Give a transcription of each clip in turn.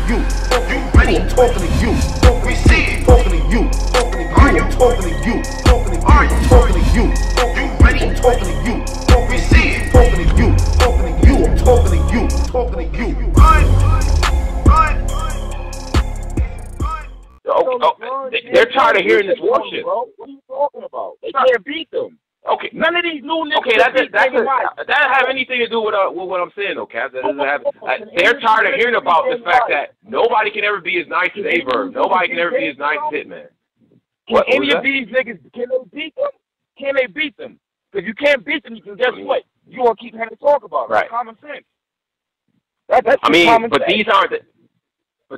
you. I'm talking to you. We see it. Talking to you. Are you talking to you? Are you talking to you? You ready? I'm talking to you. We see it. Talking to you. I'm talking to you. Talking to you. Run. They're tired of hearing this war shit. Bro, what are you talking about? They can't beat them. Okay, none of these new niggas. Okay, that doesn't have anything to do with what I'm saying, though, Cap. That doesn't have. They're tired of hearing about the fact that nobody can ever be as nice as Averb. Nobody can ever be as nice as Hitman. Can any of these niggas, can they beat them? Can they beat them? Because you can't beat them, because guess what? You want to keep having to talk about it. Right. Common sense. That's common but sense.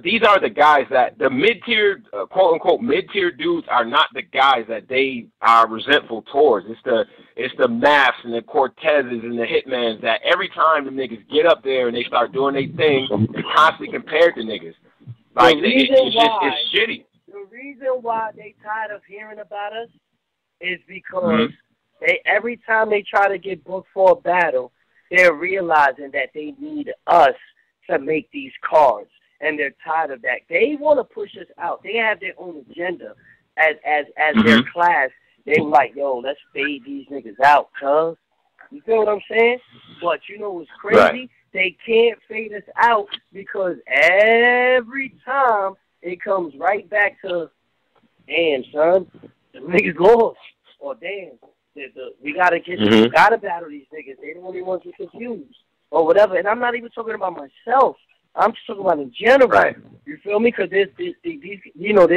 These are the guys that the mid-tier, quote-unquote, mid-tier dudes are not the guys that they are resentful towards. It's the Maps and the Cortezes and the Hitmans that every time the niggas get up there and they start doing their thing, they're constantly compared to niggas. Like, it's shitty. The reason why they tired of hearing about us is because they every time they try to get booked for a battle, they're realizing that they need us to make these cards. And they're tired of that. They want to push us out. They have their own agenda as their class. They were like, yo, let's fade these niggas out, cuz. You feel what I'm saying? But you know what's crazy? Right. They can't fade us out because every time it comes right back to, damn, son, the niggas lost. Or damn, we got to we got to battle these niggas. They the only ones who confused. Or whatever. And I'm not even talking about myself. I'm just talking about in general. Right. You feel me? Because there's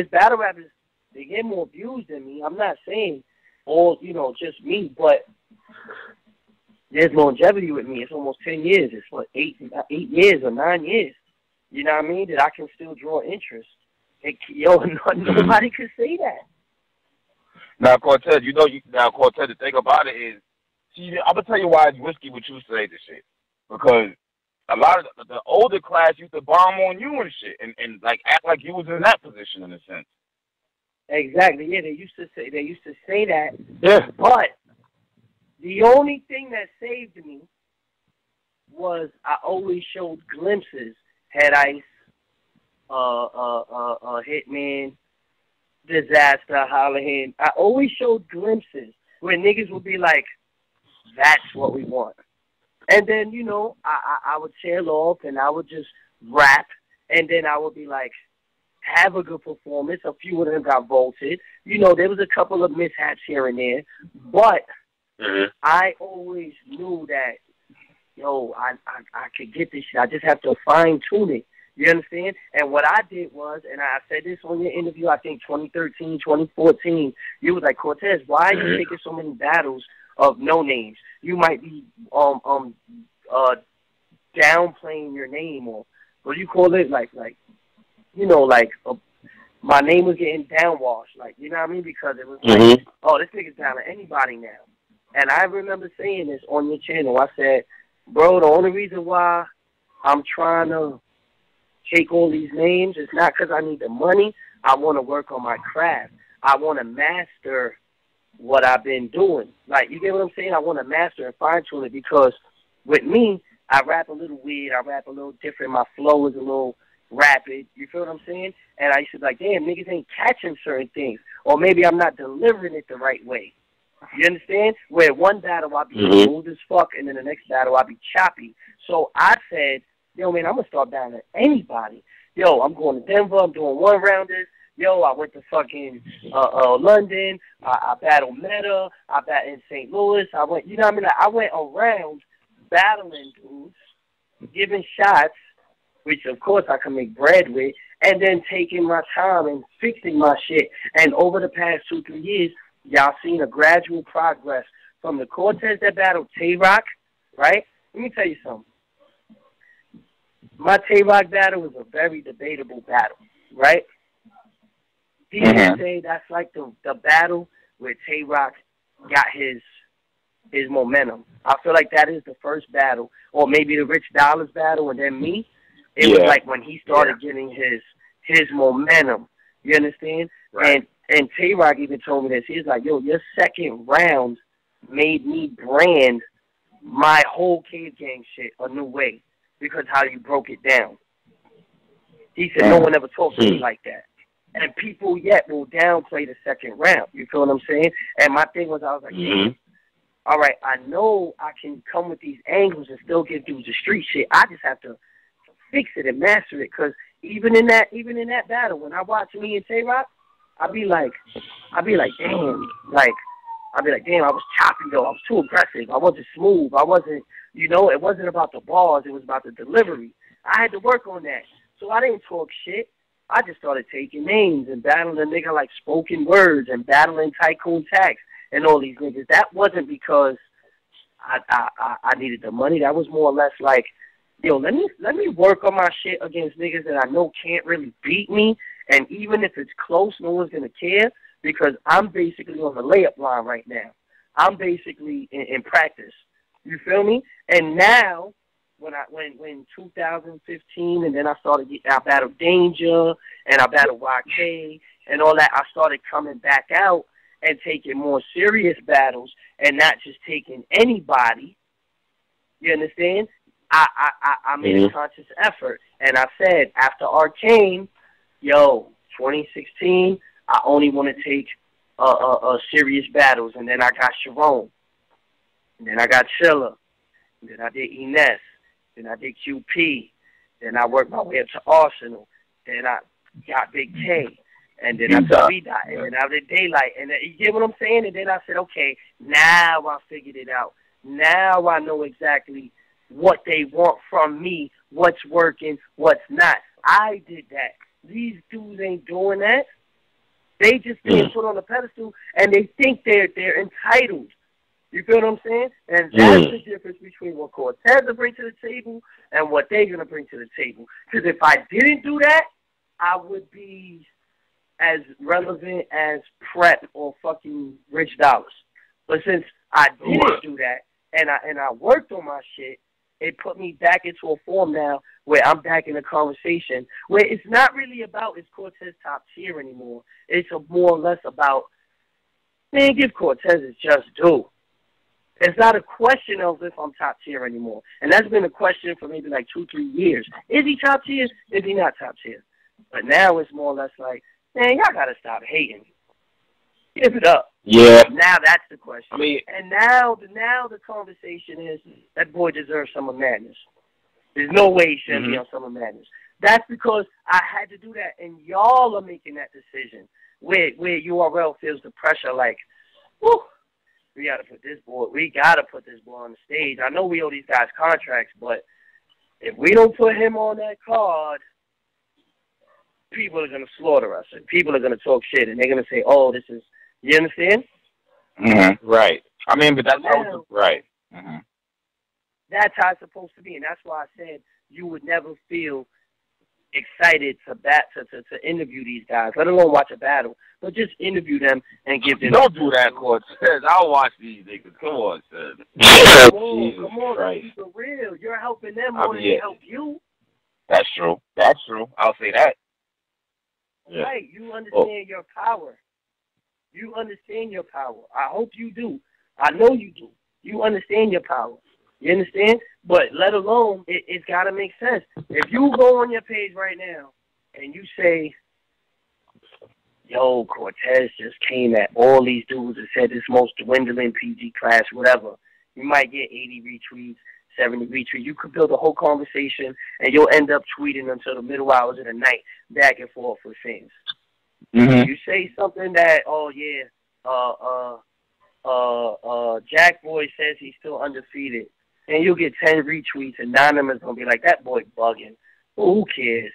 battle rappers, they get more views than me. I'm not saying all, just me, but there's longevity with me. It's almost 10 years. It's what, 8 years or 9 years. You know what I mean? That I can still draw interest. Nobody can say that. Now, Cortez, Cortez, the thing about it is, see, I'm going to tell you why it's risky what you say this shit. Because a lot of the older class used to bomb on you and shit, and like act like you was in that position in a sense. Exactly. Yeah, they used to say that. Yeah. But the only thing that saved me was I always showed glimpses. Head Ice, Hitman, Disaster, Hollahan. I always showed glimpses where niggas would be like, "That's what we want." And then, I would tail off and I would just rap. And then I would be like, have a good performance. A few of them got vaulted. There was a couple of mishaps here and there. But I always knew that, I could get this shit. I just have to fine tune it. You understand? And what I did was, and I said this on your interview, I think 2013, 2014, you was like, Cortez, why are you taking so many battles of no names? You might be downplaying your name, or what do you call it? My name was getting downwashed, you know what I mean? Because it was like, oh, this nigga's down to anybody now. And I remember saying this on your channel. I said, bro, the only reason why I'm trying to take all these names is not because I need the money. I want to work on my craft. I want to master what I've been doing. You get what I'm saying? I want to master and fine-tune it because with me, I rap a little weird. I rap a little different. My flow is a little rapid. You feel what I'm saying? And I used to be like, damn, niggas ain't catching certain things. Or maybe I'm not delivering it the right way. You understand? Where one battle I'll be smooth as fuck, and then the next battle I'll be choppy. So I said, yo, man, I'm going to start battling anybody. Yo, I'm going to Denver. I'm doing one-rounders. Yo, I went to fucking London. I battled Meta. I battled in St. Louis. I went, you know what I mean? I went around battling dudes, giving shots, which of course I can make bread with, and then taking my time and fixing my shit. And over the past 2-3 years, y'all seen a gradual progress from the Cortez that battled Tay-Rock, right? Let me tell you something. My Tay-Rock battle was a very debatable battle, right? People say that's like the battle where Tay-Rock got his momentum. I feel like that is the first battle, or maybe the Rich Dollars battle, and then me. It was like when he started getting his momentum. You understand? Right. And Tay-Rock even told me this. He's like, yo, your second round made me brand my whole Cave Gang shit a new way because how you broke it down. He said, no one ever talked to me like that. And people yet will downplay the second round. You feel what I'm saying? And my thing was, I was like, all right, I know I can come with these angles and still give dudes the street shit. I just have to fix it and master it. Because even in that battle, when I watch me and Tay-Rock, I'd be like, damn, I was choppy though. I was too aggressive. I wasn't smooth. I wasn't, it wasn't about the bars. It was about the delivery. I had to work on that. So I didn't talk shit. I just started taking names and battling a nigga like Spoken Words and battling Tycoon Tax and all these niggas. That wasn't because I needed the money. That was more or less like, yo, let me work on my shit against niggas that I know can't really beat me. And even if it's close, no one's going to care because I'm basically on the layup line right now. I'm basically in practice. You feel me? And now, when 2015, and then I battled Danger, and I battled YK, and all that, I started coming back out and taking more serious battles and not just taking anybody. You understand? I made a conscious effort, and I said, after Arcane, 2016, I only want to take serious battles, and then I got Sharon, and then I got Chilla, and then I did Ines, then I did QP, then I worked my way up to Arsenal, then I got Big K, and then I took B-Dot, and then I did Daylight, and then, you get what I'm saying? And then I said, okay, now I figured it out. Now I know exactly what they want from me, what's working, what's not. I did that. These dudes ain't doing that. They just being put on a pedestal, and they think they're entitled. You feel what I'm saying? And that's the difference between what Cortez will bring to the table and what they're going to bring to the table. Because if I didn't do that, I would be as relevant as Prep or fucking Rich Dollars. But since I didn't do that, and I worked on my shit, it put me back into a form now where I'm back in a conversation where it's not really about is Cortez top tier anymore. It's more or less about, man, give Cortez his just due. It's not a question of if I'm top tier anymore. And that's been a question for maybe like 2-3 years. Is he top tier? Is he not top tier? But now it's more or less like, man, y'all got to stop hating. Give it up. Yeah. Now that's the question. I mean, and now the conversation is that boy deserves Summer Madness. There's no way he shouldn't be on Summer Madness. That's because I had to do that, and y'all are making that decision where URL feels the pressure like, whew, we got to put this boy on the stage. I know we owe these guys contracts, but if we don't put him on that card, people are going to slaughter us, and people are going to talk shit, and they're going to say, oh, this is, you understand? Right. I mean, but that's how, right. That's how it's supposed to be, and that's why I said you would never feel excited to interview these guys, let alone watch a battle, but just interview them and give them. Don't do that, Cortez. I'll watch these niggas. Come on, son. Come on, let's keep it real. You're helping them more than they help you. That's true. I'll say that. Yeah. Right, you understand your power. You understand your power. I hope you do. I know you do. You understand your power. You understand? But let alone, it's got to make sense. If you go on your page right now and you say, yo, Cortez just came at all these dudes and said this most dwindling PG class, whatever, you might get 80 retweets, 70 retweets. You could build a whole conversation and you'll end up tweeting until the middle hours of the night back and forth with fans. You say something that, oh yeah, Jack Boy says he's still undefeated, and you'll get 10 retweets, and 9 of them is gonna be like, that boy bugging. Well, who cares?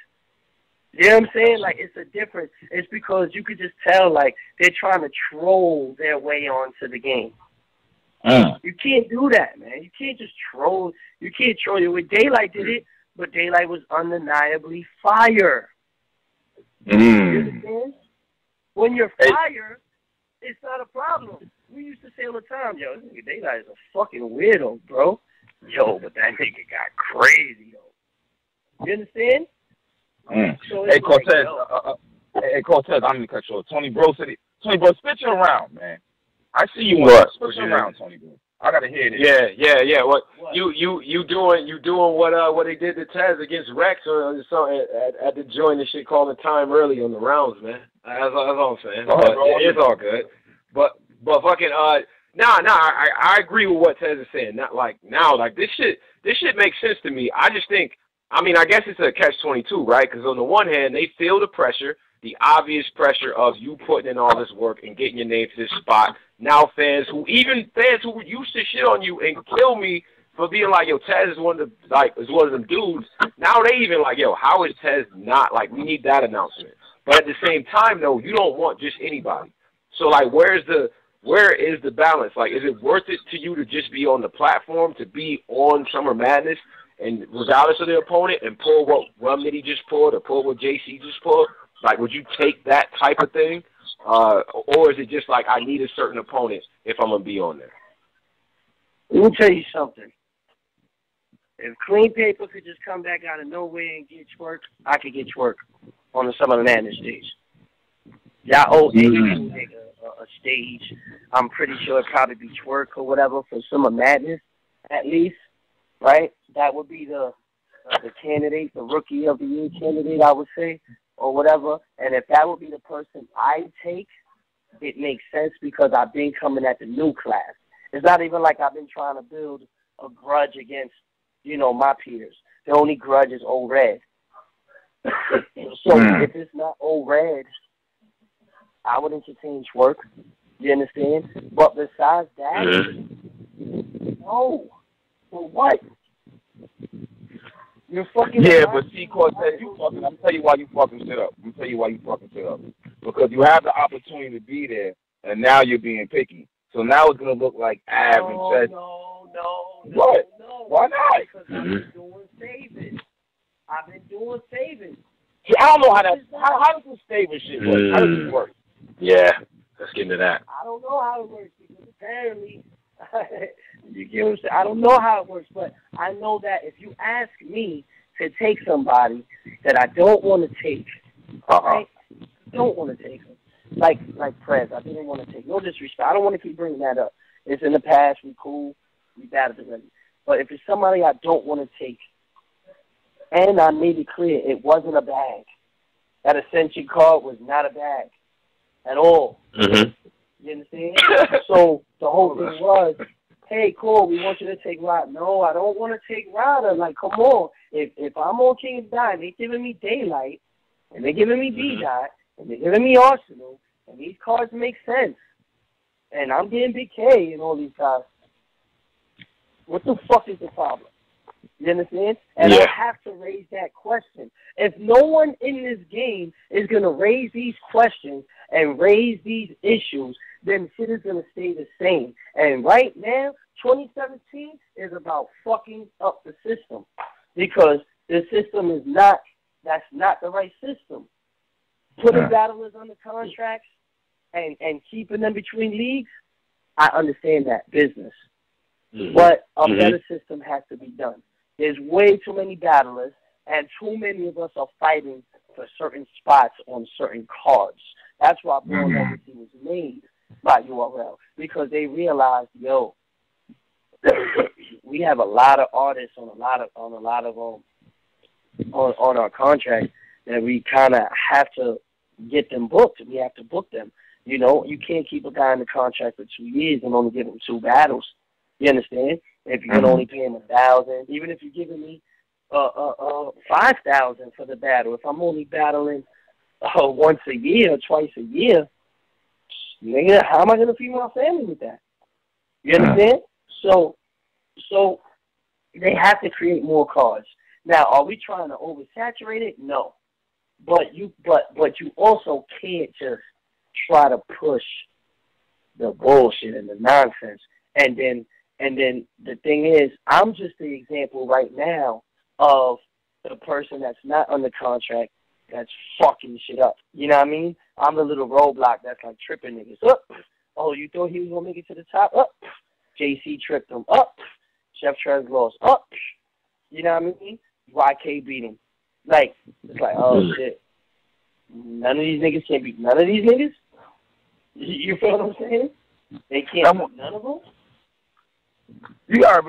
You know what I'm saying? Like, it's a difference. It's because you could just tell, like, they're trying to troll their way onto the game. You can't do that, man. You can't just troll. You can't troll your way. Daylight did it, but Daylight was undeniably fire. You understand? When you're fire, it's not a problem. We used to say all the time, yo, this nigga Daylight is a fucking weirdo, bro. Yo, but that nigga got crazy, though. You understand? So hey, Cortez. Hey, Cortez, I'm going to cut you off. Tony Bro, spit you around, man. I see you. Spit you around, Tony Bro. I gotta hear this. Yeah. What? You doing what they did to Taz against Rex or something at the joint and shit, calling time early on the rounds, man. That's all I'm saying. But it's all good. But fucking I agree with what Tez is saying. Not like now, like this shit makes sense to me. I just think, I mean, I guess it's a catch-22, right? Because on the one hand, they feel the pressure, the obvious pressure of you putting in all this work and getting your name to this spot. Now fans who used to shit on you and kill me for being like, yo, Tez is one of them dudes. Now they even like, yo, how is Tez not, like, we need that announcement. But at the same time, though, you don't want just anybody. So like, where is the balance? Like, is it worth it to you to just be on the platform, to be on Summer Madness, and regardless of the opponent, and pull what Rumnitty just pulled or pull what JC just pulled? Like, would you take that type of thing? Or is it just like, I need a certain opponent if I'm going to be on there? Let me tell you something. If Clean Paper could just come back out of nowhere and get twerk, I could get twerk on the Summer Madness stage. Y'all owe any nigga a stage. I'm pretty sure it'd probably be twerk or whatever for Summer Madness, at least, right? That would be the candidate, the Rookie of the Year candidate, I would say, or whatever. And if that would be the person I take, it makes sense because I've been coming at the new class. It's not even like I've been trying to build a grudge against, my peers. The only grudge is Old Red. So if it's not Old Red, I would entertain twerk. You understand? But besides that, no. For what? You're fucking. Yeah, but see, Cortez, you fucking. I'm tell you why you fucking shit up. Because you have the opportunity to be there, and now you're being picky. So now it's gonna look like Av and Chess. No. What? Why not? Because I've been doing saving. See, I don't know how that. How does this saving shit work? How does this work? Yeah, let's get into that. I don't know how it works because apparently, you get what I'm saying? I don't know how it works, but I know that if you ask me to take somebody that I don't want to take, right? Don't want to take them. Like Prez, I didn't want to take. No disrespect. I don't want to keep bringing that up. It's in the past. We cool. We battled already. But if it's somebody I don't want to take, and I made it clear it wasn't a bag. That Ascension card was not a bag at all. Mm-hmm. You understand? So the whole thing was, hey, cool, we want you to take Ryder. No, I don't want to take Ryder. Like, come on. If I'm on King of Dime, they're giving me Daylight, and they're giving me B-Dot, and they're giving me Arsenal, and these cards make sense. And I'm getting Big K and all these guys. What the fuck is the problem? You understand? And I have to raise that question. If no one in this game is going to raise these questions and raise these issues, then shit is going to stay the same. And right now, 2017 is about fucking up the system because the system is not, that's not the right system. Putting battlers under contracts and keeping them between leagues, I understand that business. But a better system has to be done. There's way too many battlers, and too many of us are fighting for certain spots on certain cards. That's why Born Legacy was made by URL, because they realized, yo, we have a lot of artists on our contract that we kind of have to get them booked. We have to book them. You can't keep a guy in the contract for 2 years and only give him 2 battles. You understand? If you can only pay him $1,000, even if you're giving me $5,000 for the battle, if I'm only battling once a year or twice a year, nigga, how am I gonna feed my family with that? You understand? So they have to create more cards. Now, are we trying to oversaturate it? No, but you also can't just try to push the bullshit and the nonsense, and then the thing is, I'm just the example right now of the person that's not under contract that's fucking shit up. You know what I mean? I'm the little roadblock that's like tripping niggas up. Oh, you thought he was going to make it to the top? Up. JC tripped him. Up. Chef Trez lost. Up. You know what I mean? YK beat him. Like, it's like, oh, shit. None of these niggas can't beat none of these niggas? You feel what I'm saying? They can't beat none of them? You gotta,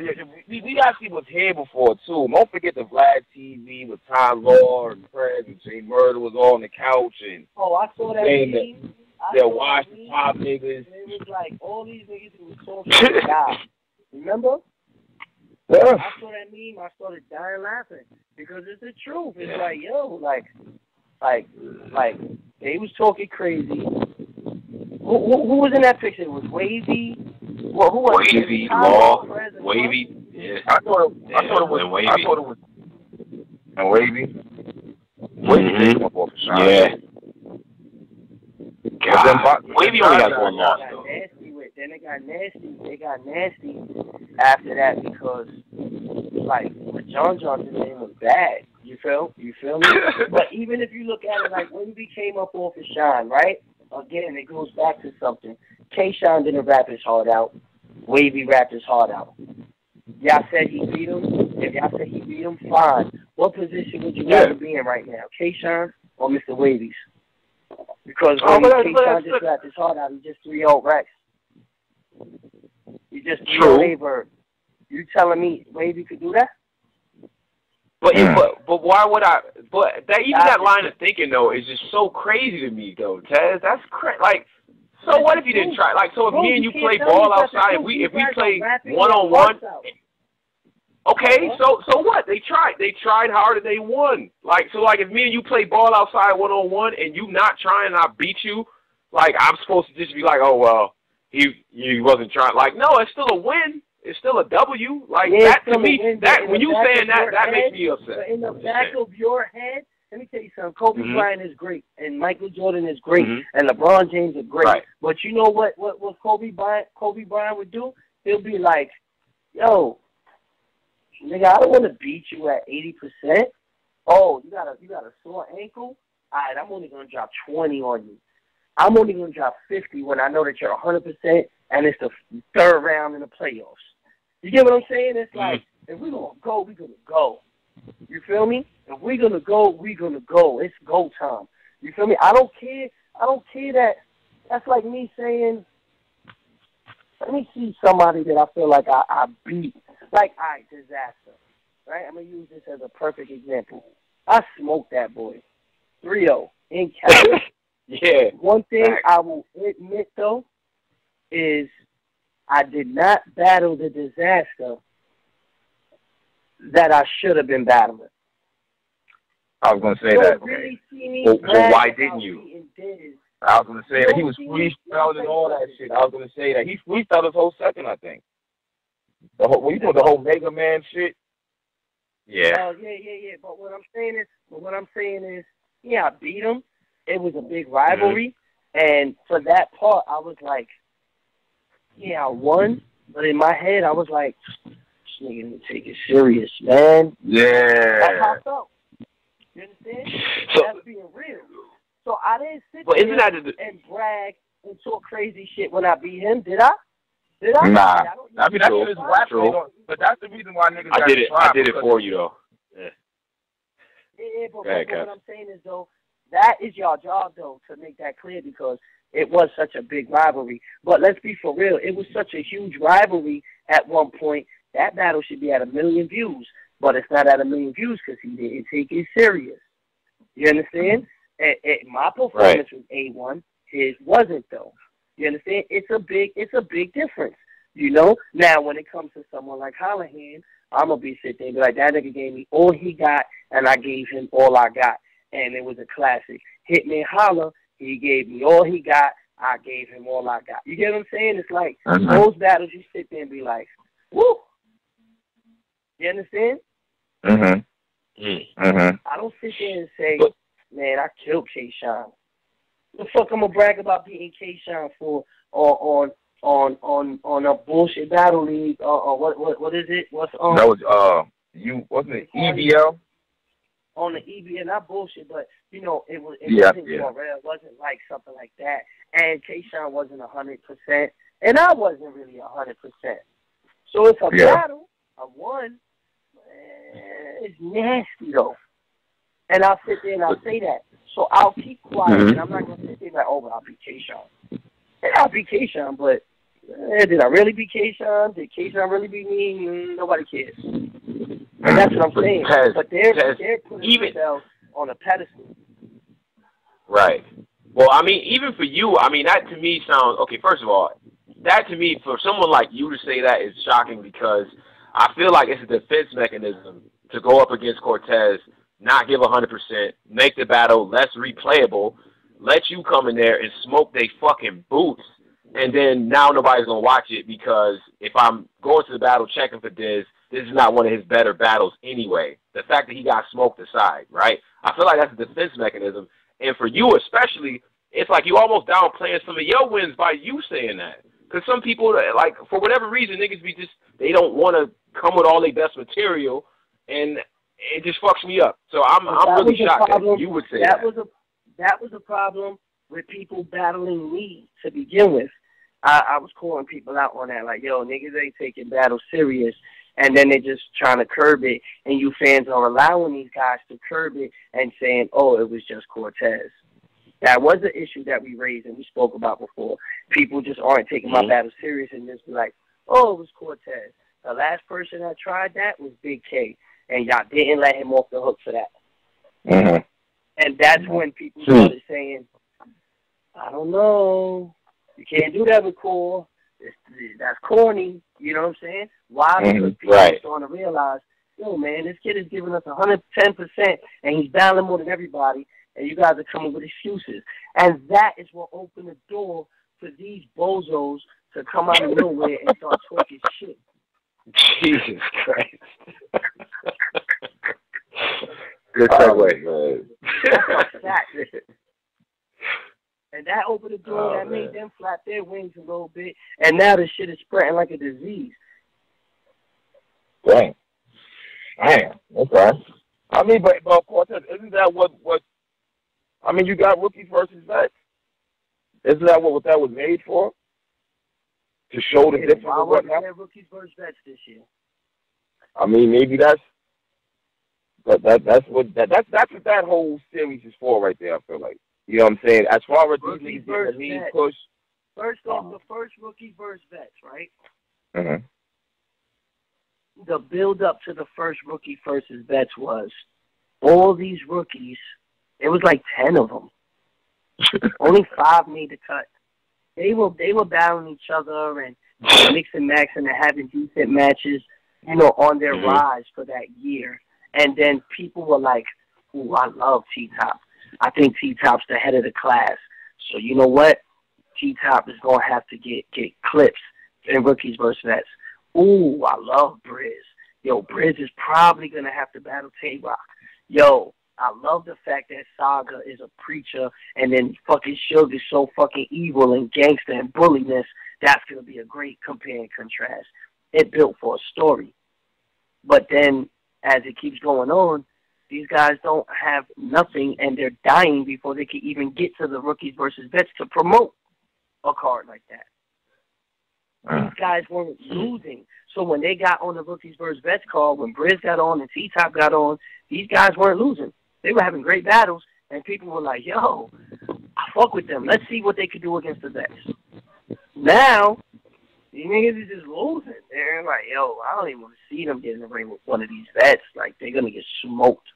we gotta see what's here before too. Don't forget the Vlad TV with Ty Law and Prez and Jay Murder was all on the couch and I saw that meme. They'll watch the pop niggas. It was like all these niggas who was talking to God. Remember? Yeah. I saw that meme. I started dying laughing because it's the truth. It's like, yo, like they was talking crazy. Who was in that picture? It was Wavy. Well, who was Wavy, Law, Wavy. Yeah. I thought it was Wavy. I thought it was and Wavy. Wavy came up off the shot. Yeah. God, Wavy only got one loss though. Then it got nasty. They got nasty after that because, like, what John Johnson's name was bad. You feel me? But even if you look at it like Wavy came up off his shine, right? Again, it goes back to something. K-Shine didn't rap his heart out. Wavy rapped his heart out. Y'all said he beat him. If y'all said he beat him, fine. What position would you rather be in right now, K-Shine or Mr. Wavy's? Because K-Shine just rapped his heart out. He just 3-0 Rex. He just 3-0 Averb. You telling me Wavy could do that? But why would I? But that line of thinking though is just so crazy to me though, Taz. That's crazy. Like, so what if you didn't try? Like, so if me and you play ball outside, if we play 1-on-1. Okay, so what? They tried hard and they won. Like, so like if me and you play ball outside 1-on-1 and you not trying and I beat you, like I'm supposed to just be like, oh well, he wasn't trying. Like, no, it's still a win. It's still a W. Like that to me, that when you saying that makes me upset. But in the back of your head, let me tell you something. Kobe Bryant is great, and Michael Jordan is great, and LeBron James is great. Right. But you know what Kobe Bryant would do? He'll be like, yo, nigga, I don't want to beat you at 80%. Oh, you got a sore ankle? All right, I'm only gonna drop 20 on you. I'm only gonna drop 50 when I know that you're 100% and it's the third round in the playoffs. You get what I'm saying? It's like, if we're going to go, we're going to go. You feel me? If we're going to go, we're going to go. It's go time. You feel me? I don't care that that's like me saying, let me see somebody that I feel like I beat. Like, all right, Disaster. Right? I'm going to use this as a perfect example. I smoked that boy. 3-0 in Cali. Yeah. One thing I will admit, though, is I did not battle the Disaster that I should have been battling. I was going to say that. Really well, why didn't you? I was going to say that he was freestyling and all that shit. I was going to say that. He freestyled his whole second, I think. You know the whole Mega Man shit? Yeah. Yeah. But what I'm saying is, yeah, I beat him. It was a big rivalry. And for that part, I was like, yeah, I won, but in my head, I was like, this nigga didn't take it serious, man. Yeah. That's how I felt. You understand? So, that's being real. So I didn't sit there and brag and talk crazy shit when I beat him, did I? Nah. I mean, that's his rap, but that's the reason why niggas got to try. I did it for you, though. Yeah, but what I'm saying is, though, that is your job, though, to make that clear because it was such a big rivalry. But let's be for real. It was such a huge rivalry at one point. That battle should be at 1 million views. But it's not at 1 million views because he didn't take it serious. You understand? My performance was A1. His wasn't, though. You understand? It's a big difference. You know? Now, when it comes to someone like Hallahan, I'm going to sit there and be like, that nigga gave me all he got, and I gave him all I got. And it was a classic. Hitman Holla, he gave me all he got, I gave him all I got. You get what I'm saying? It's like those battles you sit there and be like, woo. You understand? I don't sit there and say, man, I killed K-Shine. What the fuck I'm going to brag about beating K-Shine for on a bullshit battle league? What is it? What's on? That was, wasn't it EBL? On the EBL, not bullshit, but you know, it wasn't URL, it wasn't like something like that. And K-Shine wasn't 100%, and I wasn't really 100%. So it's a battle. I won. It's nasty though, and I'll sit there and I'll say that. So I'll keep quiet, and I'm not gonna sit there like, oh, but I'll beat K-Shine. And I'll beat K-Shine, but Did I really be K-Shine? Did K-Shine really be me? Nobody cares. And that's what I'm saying. But they're putting themselves on a pedestal. Right. Well, I mean, even for you, I mean, that to me sounds, okay, first of all, that to me, for someone like you to say that is shocking because I feel like it's a defense mechanism to go up against Cortez, not give 100%, make the battle less replayable, let you come in there and smoke they fucking boots, and then now nobody's going to watch it because if I'm going to the battle checking for this is not one of his better battles anyway. The fact that he got smoked aside, right? I feel like that's a defense mechanism. And for you especially, it's like you almost downplaying some of your wins by you saying that. Because some people, like, for whatever reason, niggas be just, they don't want to come with all their best material, and it just fucks me up. So I'm really shocked that you would say that. That was a problem with people battling me to begin with. I was calling people out on that, like, yo, niggas ain't taking battle serious, and then they're just trying to curb it, and you fans are allowing these guys to curb it and saying, oh, it was just Cortez. That was an issue that we raised and we spoke about before. People just aren't taking my battle serious and just be like, oh, it was Cortez. The last person that tried that was Big K, and y'all didn't let him off the hook for that. Mm-hmm. And that's when people started saying, I don't know, you can't do that with Core. That's corny. You know what I'm saying? Why? Because people are starting to realize, yo, man, this kid is giving us 110%, and he's battling more than everybody, and you guys are coming with excuses. And that is what opened the door for these bozos to come out of nowhere and start talking shit. Jesus Christ. Good segue, man. And that opened the door, that made them flap their wings a little bit, and now this shit is spreading like a disease. Dang. Okay. I mean, but of course, isn't that what I mean, you got rookies versus vets. Isn't that what that was made for? To show the difference of what happened? Rookies versus vets this year. I mean, maybe that's what that whole series is for right there, I feel like. You know what I'm saying? As far as these niggas getting a lead push. First off, the first rookie versus vets, right? Mm-hmm. The build up to the first rookie versus vets was all these rookies. It was like 10 of them. Only 5 made the cut. They were battling each other and mixing, maxing, and having decent matches, you know, on their rise for that year. And then people were like, "Ooh, I love T-Top. I think T-Top's the head of the class. So you know what? T-Top is gonna have to get clips in rookies versus vets. Ooh, I love Briz. Yo, Briz is probably gonna have to battle Tay-Rock. Yo, I love the fact that Saga is a preacher and then fucking Suge is so fucking evil and gangster and bulliness. That's going to be a great compare and contrast. It built for a story. But then as it keeps going on, these guys don't have nothing and they're dying before they can even get to the rookies versus vets to promote a card like that. These guys weren't losing. So when they got on the rookies versus vets card, when Briz got on and T-Top got on, these guys weren't losing. They were having great battles, and people were like, yo, I fuck with them. Let's see what they could do against the vets. Now, these niggas is just losing. They're like, yo, I don't even want to see them get in the ring with one of these vets. Like, they're going to get smoked.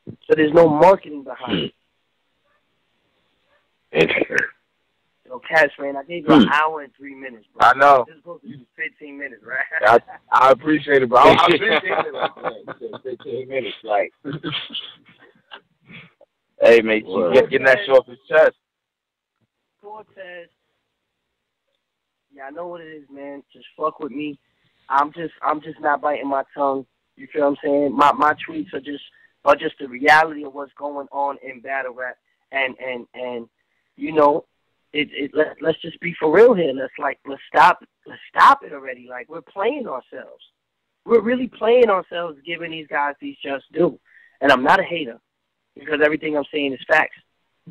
So there's no marketing behind it. So, Cash, man, I gave you an hour and 3 minutes, bro. I know. This is supposed to be 15 minutes, right? I appreciate it, bro. I appreciate it like that. 15 minutes, like. Hey, mate, getting that shit off his chest. Cortez. Yeah, I know what it is, man. Just fuck with me. I'm just not biting my tongue. You feel what I'm saying? My tweets are just the reality of what's going on in battle rap, and you know. Let's just be for real here. Let's stop it already. Like, we're playing ourselves. We're really playing ourselves, giving these guys these just due. And I'm not a hater because everything I'm saying is facts.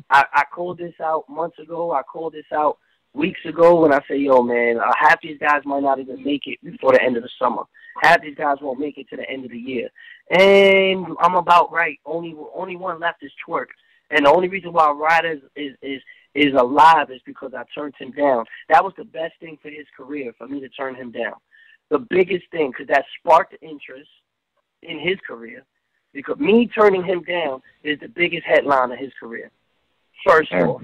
I called this out months ago. I called this out weeks ago when I say, yo, man, half these guys might not even make it before the end of the summer. Half these guys won't make it to the end of the year. And I'm about right. Only one left is Twerk. And the only reason why Ryder is is alive is because I turned him down. That was the best thing for his career, for me to turn him down. The biggest thing, because that sparked interest in his career. Because me turning him down is the biggest headline of his career. First off.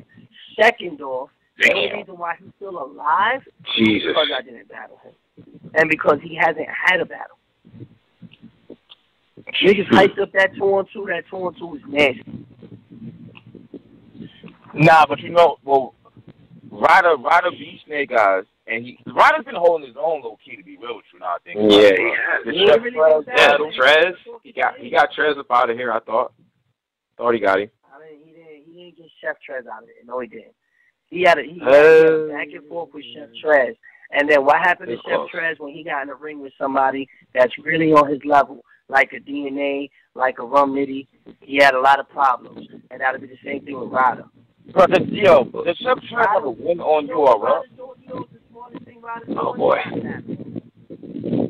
Second off, the only reason why he's still alive is because I didn't battle him. And because he hasn't had a battle. Niggas hyped up that 2-on-2. That 2-on-2 is nasty. Nah, but you know, well, Ryder beat Snake Eyes, and Ryder's been holding his own low key, to be real with you. Now I think. Trez. He got Trez up out of here. I thought he got him. I mean, he didn't get Chef Trez out of it. No, he didn't. He had a back and forth with Chef Trez, and then what happened to Chef Trez when he got in the ring with somebody that's really on his level, like a DNA, like a Rum Nitty? He had a lot of problems, and that'll be the same thing with Ryder. But the Chef Trez have a win on URL. Oh boy.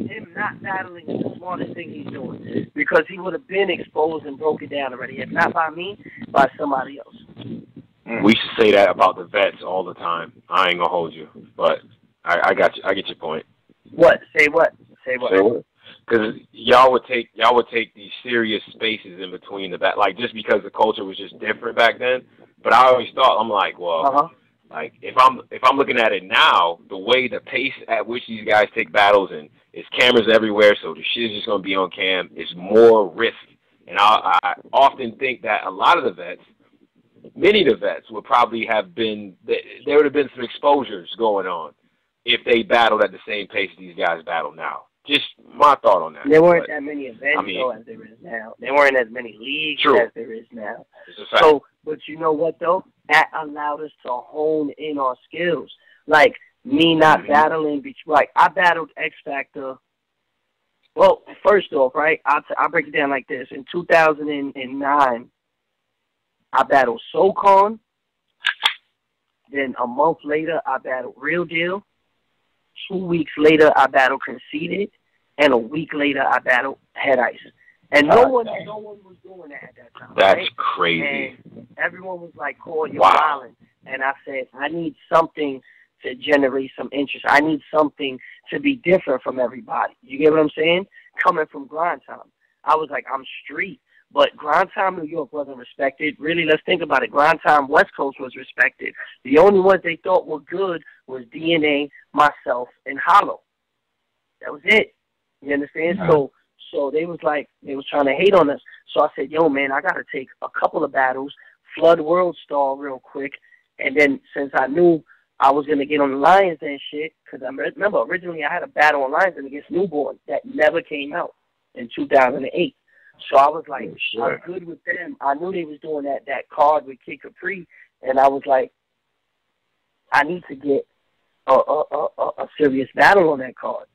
Him not battling is the smartest thing he's doing, because he would have been exposed and broken down already, if not by me, by somebody else. We should say that about the vets all the time. I ain't gonna hold you, but I got you. I get your point. What? Say what? Say what? Because y'all would take these serious spaces in between the bat, like just because the culture was just different back then. But I always thought, I'm like, well, like if I'm looking at it now, the way the pace at which these guys take battles, and it's cameras everywhere, so the shit is just gonna be on cam. It's more risk, and I often think that a lot of the vets, many of the vets, would probably have been, there would have been some exposures going on if they battled at the same pace these guys battle now. Just my thought on that. There weren't that many events, though, as there is now. There weren't as many leagues as there is now. So, but you know what, though? That allowed us to hone in our skills. Like, me not battling, like, I battled X Factor. Well, first off, right, I'll break it down like this. In 2009, I battled SoCon. Then a month later, I battled Real Deal. 2 weeks later, I battled Conceited, and a week later, I battled Head Ice. And no one was doing that at that time. That's crazy. And everyone was like, "Cole, you're wilding." And I said, I need something to generate some interest. I need something to be different from everybody. You get what I'm saying? Coming from Grind Time, I was like, I'm street. But Grind Time New York wasn't respected. Really, let's think about it. Grind Time West Coast was respected. The only ones they thought were good was DNA, myself, and Hollow. That was it. You understand? So they was like, they was trying to hate on us. So I said, yo, man, I got to take a couple of battles, flood World Star real quick. And then since I knew I was going to get on the Lions and shit, because I remember originally I had a battle on Lions against Newborn that never came out in 2008. So I was like, I'm good with them. I knew they was doing that card with Kid Capri, and I was like, I need to get a serious battle on that card.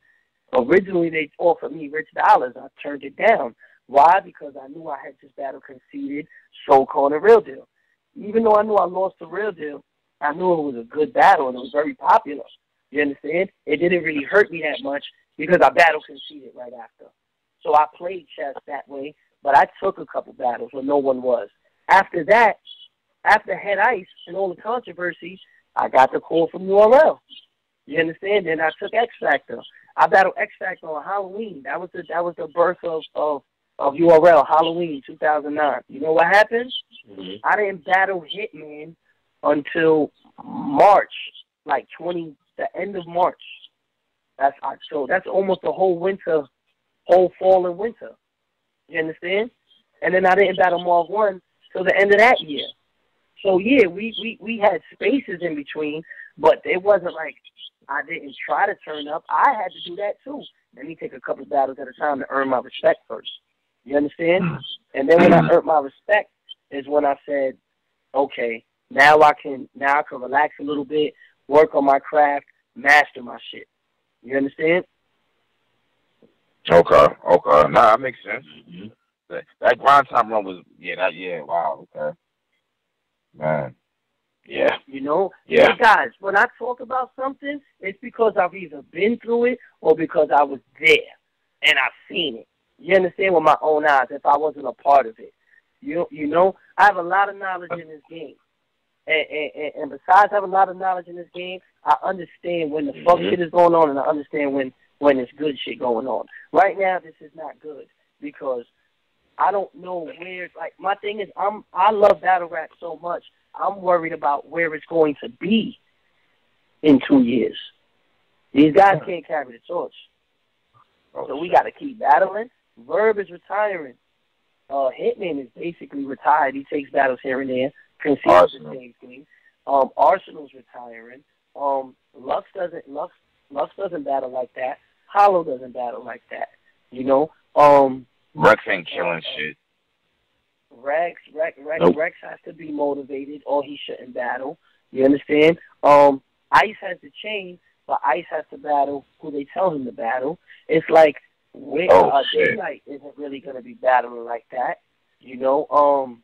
Originally, they offered me Rich Dollars. I turned it down. Why? Because I knew I had this battle Conceded, SoCon, and Real Deal. Even though I knew I lost the Real Deal, I knew it was a good battle, and it was very popular. You understand? It didn't really hurt me that much because I battle Conceded right after. So I played chess that way, but I took a couple battles when no one was. After that, after Head Ice and all the controversy, I got the call from URL. You understand? Then I took X Factor. I battled X Factor on Halloween. That was the birth of URL, Halloween 2009. You know what happened? I didn't battle Hitman until March, like the end of March. So that's almost the whole winter. Whole fall and winter. You understand? And then I didn't battle Mark 1 till the end of that year. So, yeah, we had spaces in between, but it wasn't like I didn't try to turn up. I had to do that, too. Let me take a couple of battles at a time to earn my respect first. You understand? And then when I earned my respect is when I said, okay, now I can relax a little bit, work on my craft, master my shit. You understand? Okay. Nah, that makes sense. That Grind Time run was, wow, okay. Man. Yeah. You know? Yeah. Hey, guys, when I talk about something, it's because I've either been through it or because I was there and I've seen it. You understand? With my own eyes, if I wasn't a part of it. You know? I have a lot of knowledge in this game. And besides having a lot of knowledge in this game, I understand when the fuck shit is going on, and I understand when there's good shit going on. Right now, this is not good because I don't know where. Like, my thing is, I love battle rap so much. I'm worried about where it's going to be in 2 years. These guys can't carry the torch, so we got to keep battling. Verb is retiring. Hitman is basically retired. He takes battles here and there. Conceals the same thing. Arsenal's retiring. Lux doesn't battle like that. Hollow doesn't battle like that. You know. Rex ain't killing shit. Rex has to be motivated, or he shouldn't battle. You understand? Ice has to change, but Ice has to battle who they tell him to battle. It's like Daylight isn't really going to be battling like that. You know.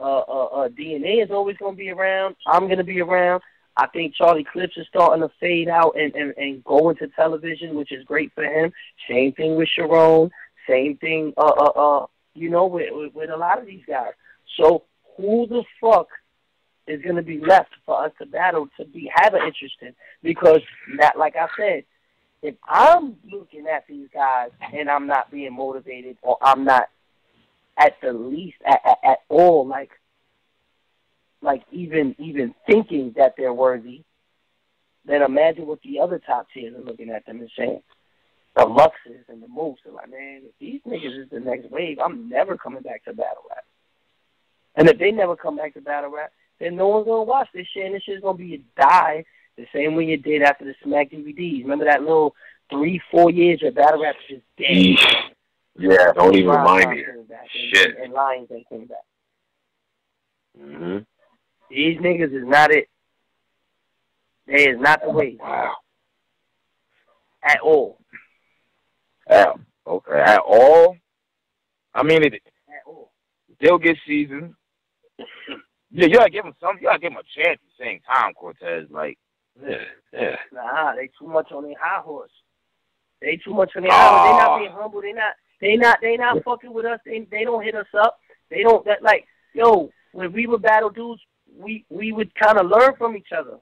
DNA is always going to be around. I'm going to be around. I think Charlie Clips is starting to fade out and go into television, which is great for him. Same thing with Sharon. Same thing, you know, with a lot of these guys. So who the fuck is going to be left for us to battle to have an interest in? Because, that, like I said, if I'm looking at these guys and I'm not being motivated, or I'm not at the least at all like even thinking that they're worthy, then imagine what the other top tiers are looking at them and saying. The Luxes and the Moose are like, man, if these niggas is the next wave, I'm never coming back to battle rap. And if they never come back to battle rap, then no one's gonna watch this shit, and this shit's gonna be a die the same way it did after the Smack DVDs. Remember that little 3-4 years where battle rap was just dead. Yeah, don't even remind me. Shit. And Lions they came back. Mm-hmm. These niggas is not it. They is not the way. Wow. At all. Okay. At all? I mean, at all. They'll get seasoned. Yeah, you gotta give them some. You gotta give them a chance at the same time, Cortez. Like, yeah. Nah, they too much on their high horse. They too much on their high horse. They not being humble. They not fucking with us. They don't hit us up. They don't. That, like, yo, when we were battle dudes, we would kind of learn from each other.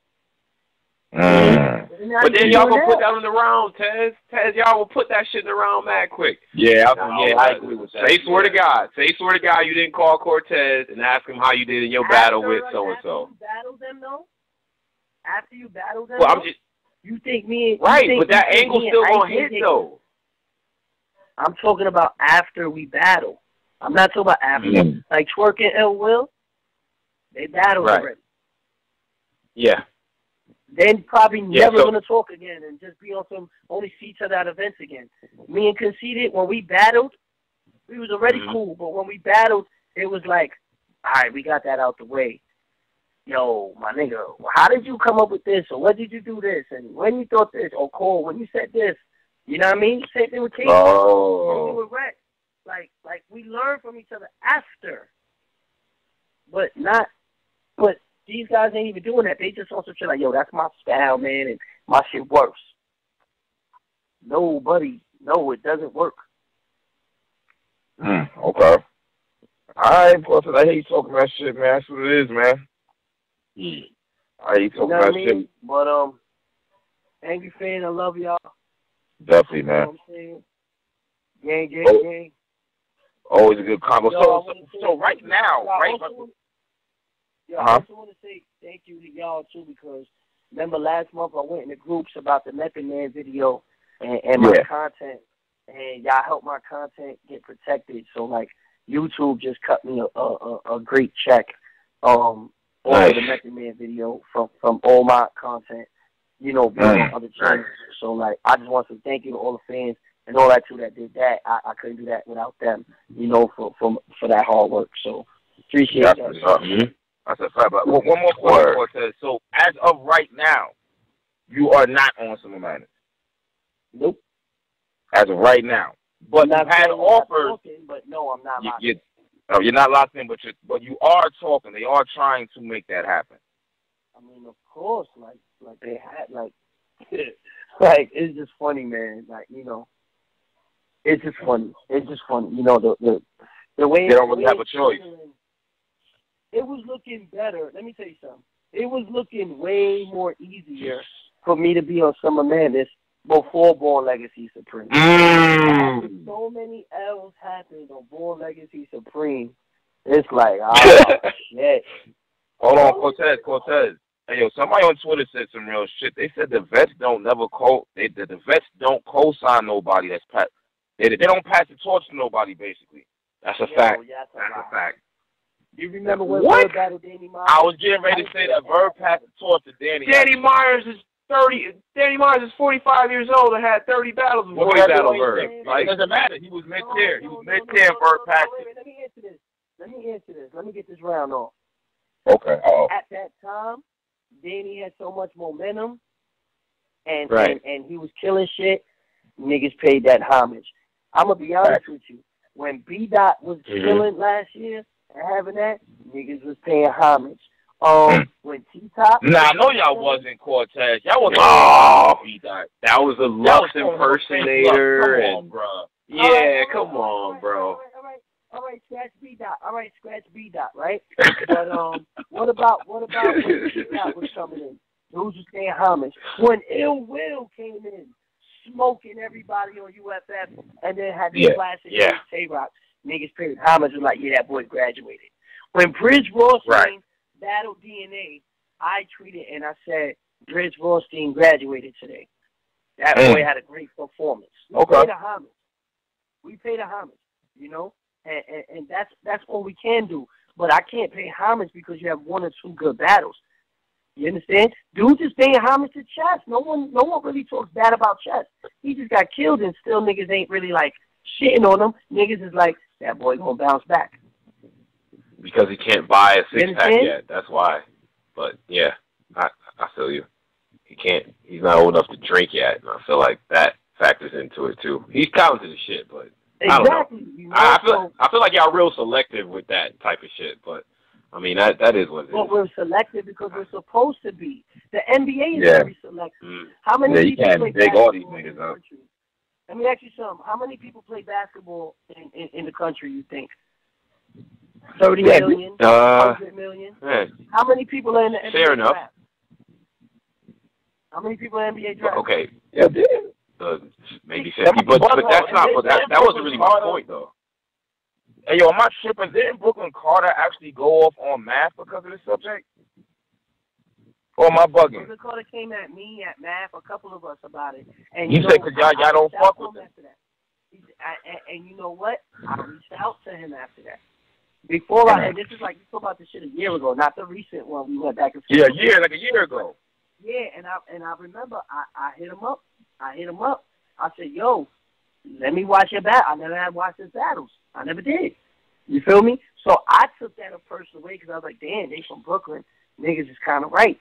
But then y'all gonna put that in the round, Tez. Y'all will put that shit in the round mad quick. Yeah, I agree with that. Say swear to God you didn't call Cortez and ask him how you did in your battle with so and so. After you battle them, well, I'm just. You think me? Right, but that angle still gonna hit though. I'm talking about after we battle. I'm not talking about after. Like Twerk and Ill Will, they battled already. Yeah. Then probably never gonna talk again and just be on some only see each other at events again. Me and Conceited, when we battled, we was already cool, but when we battled, it was like, all right, we got that out the way. Yo, my nigga, how did you come up with this? Or what did you do this? And when you thought this? Or Cole, when you said this? You know what I mean? Same thing with Casey. Same thing with Rex. Like we learn from each other after. But these guys ain't even doing that. They just on some shit like, yo, that's my style, man, and my shit works. No, it doesn't work. Okay. All right, boss, I hate you talking that shit, man. That's what it is, man. I hate you talking that shit. But, Angry Fan, I love y'all. Definitely, man. You know what I'm saying? Gang. Always a good combo. So right now, right? I also want to say thank you to y'all, too, because remember last month I went in the groups about the Method Man video and my content, and y'all helped my content get protected. So, like, YouTube just cut me a great check over the Method Man video from all my content, you know, being on other channels. So, like, I just want to say thank you to all the fans and all that, too, that did that. I couldn't do that without them, you know, for that hard work. So, appreciate that. That's a fact. But one more question, Cortez. So, as of right now, you are not on Summer Madness? Nope. As of right now. But you had offers. But no, I'm not locked in. You're not locked in, but you are talking. They are trying to make that happen. I mean, of course. Like they had, like, it's just funny, man. Like, you know, it's just funny. You know, the way they don't really have a choice. it was looking better. Let me tell you something. It was looking way more easier for me to be on Summer Madness before Born Legacy Supreme. So many L's happened on Born Legacy Supreme. It's like, oh, shit. Hold on, Cortez. Hey, yo, somebody on Twitter said some real shit. They said the vets don't the vets don't co-sign nobody that's they don't pass the torch to nobody, basically. That's a fact. Yeah, that's a fact. You remember when Verb battled Danny Myers? I was getting ready to say that Verb passed the torch to Danny. Danny Myers is 45 years old and had 30 battles before he battled Verb. Like, it doesn't matter. He was mid-tier. He was mid-tier and Verb passed it. Let me answer this. Let me get this round off. Okay. At that time, Danny had so much momentum, and he was killing shit. Niggas paid that homage. I'm gonna be honest with you. When B-Dot was killing last year and having that, niggas was paying homage. When T-Top... Nah, I know y'all wasn't, Cortez. Y'all wasn't B-Dot. That was a Lux impersonator. Come on, bro. Yeah, come on, bro. All right, scratch B-Dot, right? But what about when T-Top was coming in? Who's just paying homage? When Ill Will came in, smoking everybody on UFF, and then had the classic Tay-Rock, niggas paid homage was like, yeah, that boy graduated. When Bridge Rawstein battled DNA, I tweeted and I said, Bridge Rawstein graduated today. That boy had a great performance. We paid a homage, you know? And that's all we can do. But I can't pay homage because you have one or two good battles. You understand? Dude just paying homage to Chess. No one really talks bad about Chess. He just got killed and still niggas ain't really like shitting on him. Niggas is like, that boy gonna bounce back. Because he can't buy a six-pack yet. That's why. But yeah, I feel you. He's not old enough to drink yet. And I feel like that factors into it too. He's talented as shit, but exactly. I don't know. I feel like y'all real selective with that type of shit, but I mean that is what it is. But we're selective because we're supposed to be. The NBA is very selective. How many people play basketball these niggas up. Let me ask you something. How many people play basketball in the country, you think? 30 million? 100 million? How many people are in the NBA fair enough. draft? How many people in the NBA draft? Okay. Yeah, maybe 50, but that's not. But that wasn't really my point, though. Hey, yo, am I tripping? Didn't Brooklyn Carter actually go off on math because of this subject? Or am I bugging? Brooklyn Carter came at me, at math, a couple of us about it. And you said because y'all don't fuck with him. And you know what? I reached out to him after that. Before and this is like, you talk about this shit a year ago, not the recent one we went back and forth. Yeah, like a year ago. Yeah, and I remember I hit him up. I said, yo, let me watch your battle. I never had watched his battles. I never did. You feel me? So I took that a personal way because I was like, damn, they from Brooklyn. Niggas is kind of right.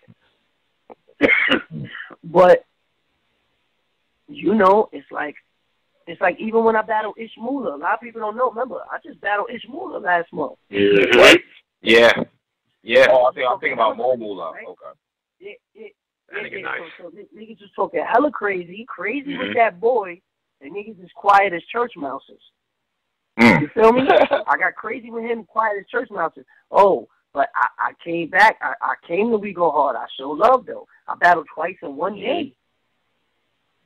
But, you know, it's like even when I battled Ishmula, a lot of people don't know. Remember, I just battled Ishmula last month. What? Yeah. Oh, I'm thinking about Momula. Right? Okay. That nigga nice. So niggas just talking hella crazy with that boy, and niggas is quiet as church mouses. You feel me? I got crazy with him, quiet as church mouses. Oh, but I came back. I came to We Go Hard. I showed love, though. I battled twice in one day.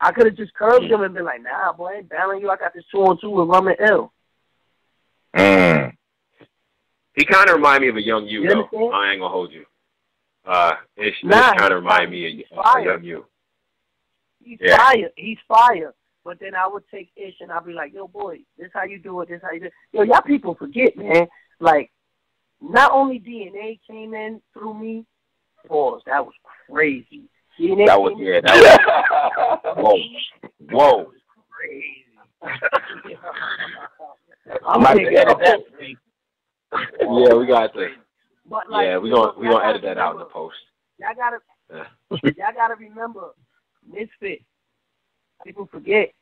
I could have just curved him and been like, nah, boy, I ain't battling you. I got this 2-on-2 with Rum and Ill. He kind of remind me of a young you, though. Understand? I ain't going to hold you. Ish kind of remind me of a young you. He's fire. He's fire. But then I would take Ish and I'd be like, yo, boy, this how you do it. This how you do it. Yo, y'all people forget, man. Like, not only DNA came in through me, pause. That was crazy. DNA that was whoa. That was crazy. I'm about to edit that. Yeah, we got to. But like, yeah, we gonna edit that out in the post. Y'all gotta remember, Misfit. People forget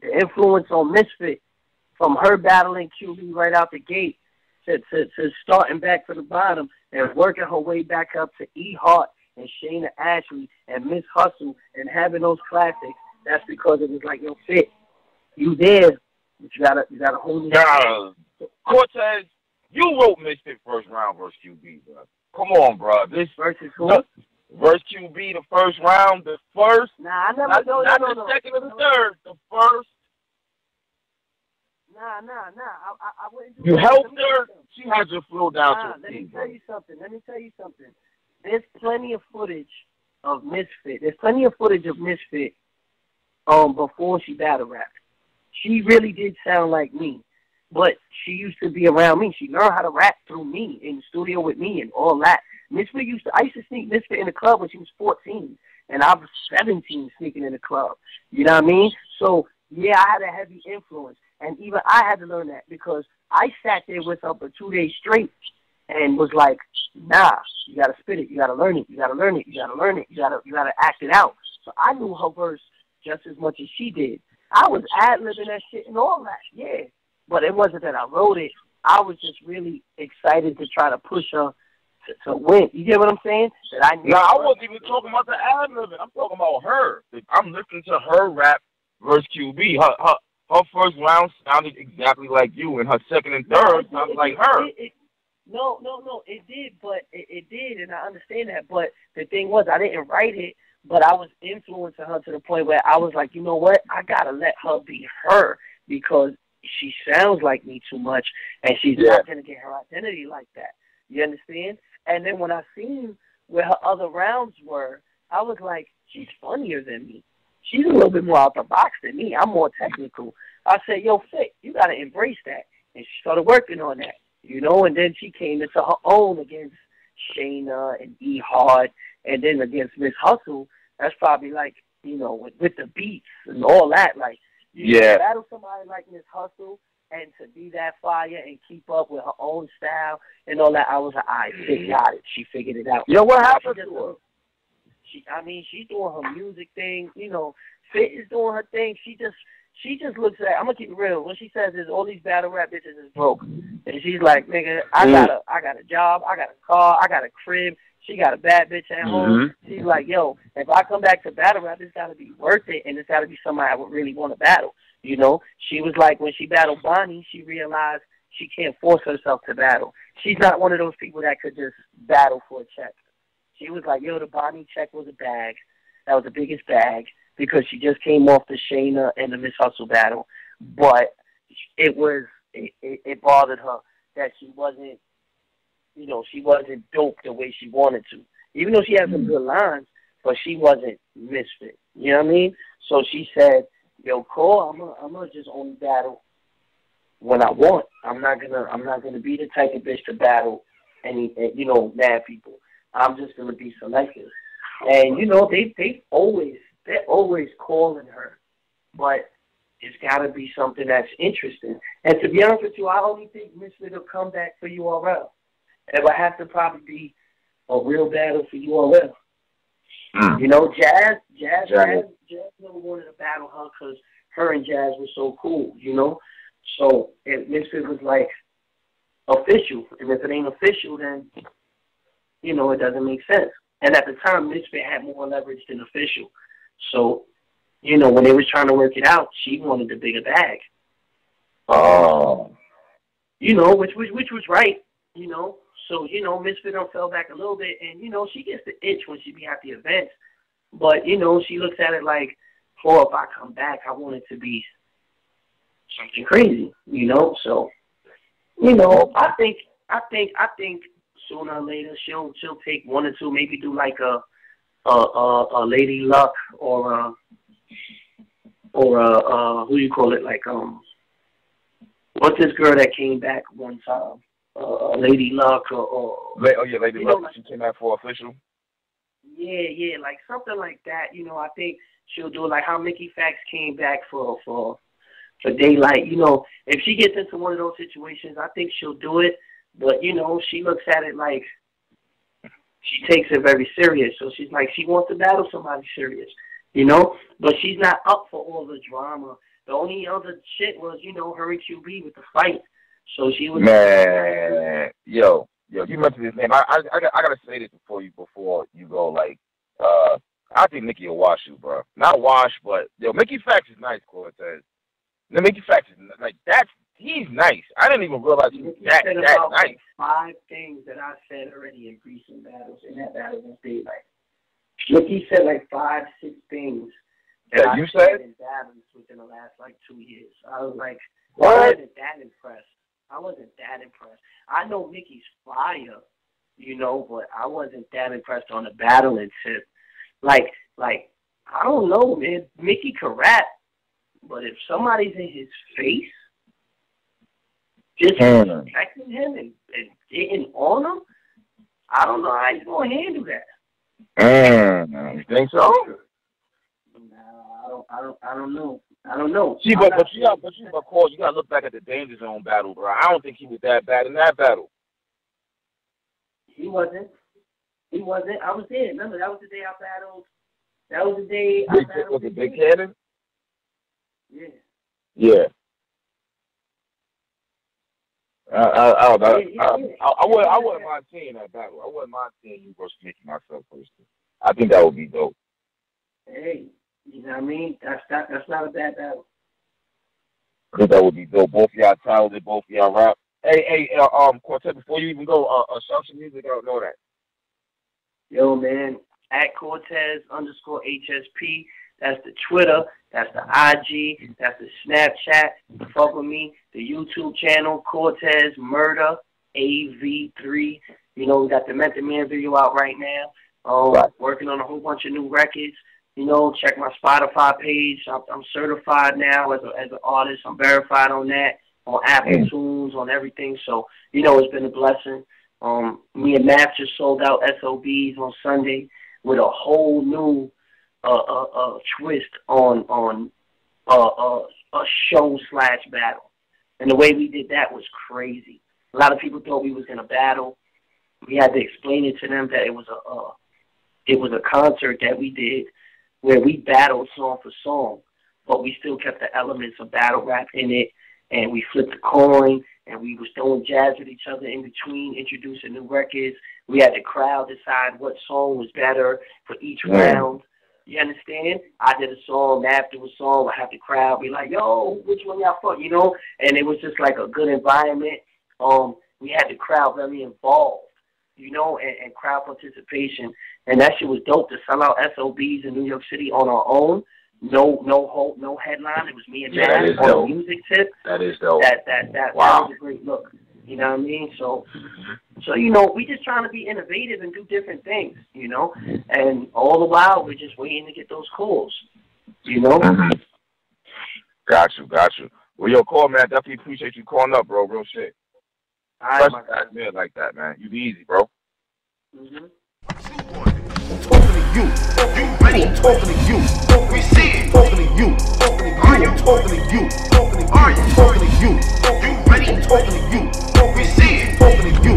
the influence on Misfit from her battling QB right out the gate to starting back to the bottom and working her way back up to E Hart and Shayna Ashley and Miss Hustle and having those classics. That's because it was like, yo, Fit, you there, but you gotta hold it. Cortez, You wrote Misfit first round versus QB, bro. Come on, bro. This versus who? Versus QB, the first round, the first. Nah, I never. Not No. the second or the third. The first. Nah. I wouldn't do You that. helped her. She had your flow down to a Let T, me bro. tell you something. There's plenty of footage of Misfit. There's plenty of footage of Misfit before she battle rapped. She really did sound like me. But she used to be around me. She learned how to rap through me in the studio with me and all that. Misfit I used to sneak Misfit in the club when she was 14. And I was 17 sneaking in the club. You know what I mean? So, yeah, I had a heavy influence. And even I had to learn that because I sat there with her for 2 days straight and was like, nah, you got to spit it. You got to learn it. You got to learn it. You got to learn it. You got to act it out. So I knew her verse just as much as she did. I was ad-libbing that shit and all that, yeah. But it wasn't that I wrote it. I was just really excited to try to push her to win. You get what I'm saying? That I wasn't even talking about the ad-libbing. I'm talking about her. I'm listening to her rap versus QB. Her first round sounded exactly like you, and her second and third sounded like her. No. It did, but it did, and I understand that. But the thing was, I didn't write it, but I was influencing her to the point where I was like, you know what? I got to let her be her because she sounds like me too much, and she's not going to get her identity like that. You understand? And then when I seen where her other rounds were, I was like, she's funnier than me. She's a little bit more out the box than me. I'm more technical. I said, yo, Fit, you got to embrace that. And she started working on that, you know, and then she came into her own against Shayna and E Hard, and then against Miss Hustle. That's probably like, you know, with the beats and all that, like, you battle somebody like Miss Hustle and to be that fire and keep up with her own style and all that, I was like, all right, Fit got it. She figured it out. Yo, what happened to her? She's doing her music thing. You know, Fit is doing her thing. She just looks at, I'm going to keep it real. What she says is all these battle rap bitches is broke. And she's like, nigga, I got a job, I got a car, I got a crib. She got a bad bitch at home. She's like, yo, if I come back to battle rap, it's got to be worth it, and it's got to be somebody I would really want to battle. You know, she was like, when she battled Bonnie, she realized she can't force herself to battle. She's not one of those people that could just battle for a check. She was like, yo, the Bonnie check was a bag. That was the biggest bag because she just came off the Shayna and the Miss Hustle battle. But it bothered her that she wasn't, you know, she wasn't dope the way she wanted to. Even though she had some good lines, but she wasn't Misfit. You know what I mean? So she said, yo, Cole, I'm gonna just only battle when I want. I'm not gonna be the type of bitch to battle mad people. I'm just gonna be selective. And you know, they're always calling her, but it's gotta be something that's interesting. And to be honest with you, I only think Misfit will come back for URL. It would have to probably be a real battle for URL. You know, Jazz never wanted to battle her because her and Jazz were so cool, you know? So if Misfit was like official, and if it ain't official, then, you know, it doesn't make sense. And at the time, Misfit had more leverage than official. So, you know, when they was trying to work it out, she wanted the bigger bag. Oh. You know, which was right, you know? So, you know, Misfit fell back a little bit, and, you know, she gets the itch when she be at the events. But, you know, she looks at it like, oh, if I come back, I want it to be something crazy, you know? So, you know, I think sooner or later she'll take one or two, maybe do like a Lady Luck or who you call it, like, what's this girl that came back one time? Lady Luck Lady Luck. She came out for official. Yeah, like something like that. You know, I think she'll do like how Mickey Fax came back for Daylight. You know, if she gets into one of those situations, I think she'll do it. But you know, she looks at it like she takes it very serious. So she's like, she wants to battle somebody serious. You know, but she's not up for all the drama. The only other shit was, you know, her and QB with the fight. So she was. Man, yo, you mentioned his name. I gotta say this before you go. Like, I think Mickey will wash you, bro. Not wash, but yo, Mickey Fax is nice, Cortez. Mickey Fax is like that's he's nice. I didn't even realize he was that nice. 5 things that I said already in recent battles, in that battle against Daylight. Ricky said like 5, 6 things that you I said in battles within the last like 2 years. I was like, what? I wasn't that impressed. I know Mickey's fire, you know, but I wasn't that impressed on the battling tip. Like I don't know, man. Mickey can rap, but if somebody's in his face, just respecting him and getting on him, I don't know how he's gonna handle that. You think so? No, I don't know. See, but you gotta look back at the Danger Zone battle, bro. I don't think he was that bad in that battle. He wasn't. I was there. Remember, that was the day I battled. That was the day I battled. Was it Big Cannon? Yeah. Yeah. I wouldn't mind seeing that battle. I wouldn't mind seeing you versus Mickey myself personally. I think that would be dope. Hey, you know what I mean? That's not a bad battle. I think that would be dope. Both of y'all talented, both of y'all rap. Hey, Cortez, before you even go, shout some music, I don't know that. Yo, man, at Cortez_HSP. That's the Twitter. That's the IG. That's the Snapchat. Fuck with me. The YouTube channel, Cortez Murder AV3. You know, we got the Method Man video out right now. Working on a whole bunch of new records. You know, check my Spotify page. I'm certified now as an artist. I'm verified on that, on Apple Tunes, on everything. So, you know, it's been a blessing. Me and Matt just sold out SOBs on Sunday with a whole new twist on a show/battle. And the way we did that was crazy. A lot of people thought we was going to battle. We had to explain it to them that it was a concert that we did where we battled song for song, but we still kept the elements of battle rap in it, and we flipped a coin, and we was throwing jabs at each other in between, introducing new records. We had the crowd decide what song was better for each round. You understand? I did a song, Matt did a song, I had the crowd be like, yo, which one y'all fuck, you know? And it was just like a good environment. We had the crowd very involved, you know, and crowd participation. And that shit was dope to sell out SOBs in New York City on our own. No headline. It was me and Matt on the music tip. That is dope. That was a great look. You know what I mean? So you know, we just trying to be innovative and do different things, you know? And all the while, we're just waiting to get those calls, you know? Got you. Well, yo, call, man. Definitely appreciate you calling up, bro. Real shit. All right, my guys, man, like that, man. You be easy, bro. Talking to you. You ready? Talking to you. We see it. Talking to you. Are you talking to you? Are you talking to you? You ready? Talking to you. We see it. Talking to you.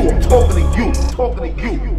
I'm talking to you. Talking to you.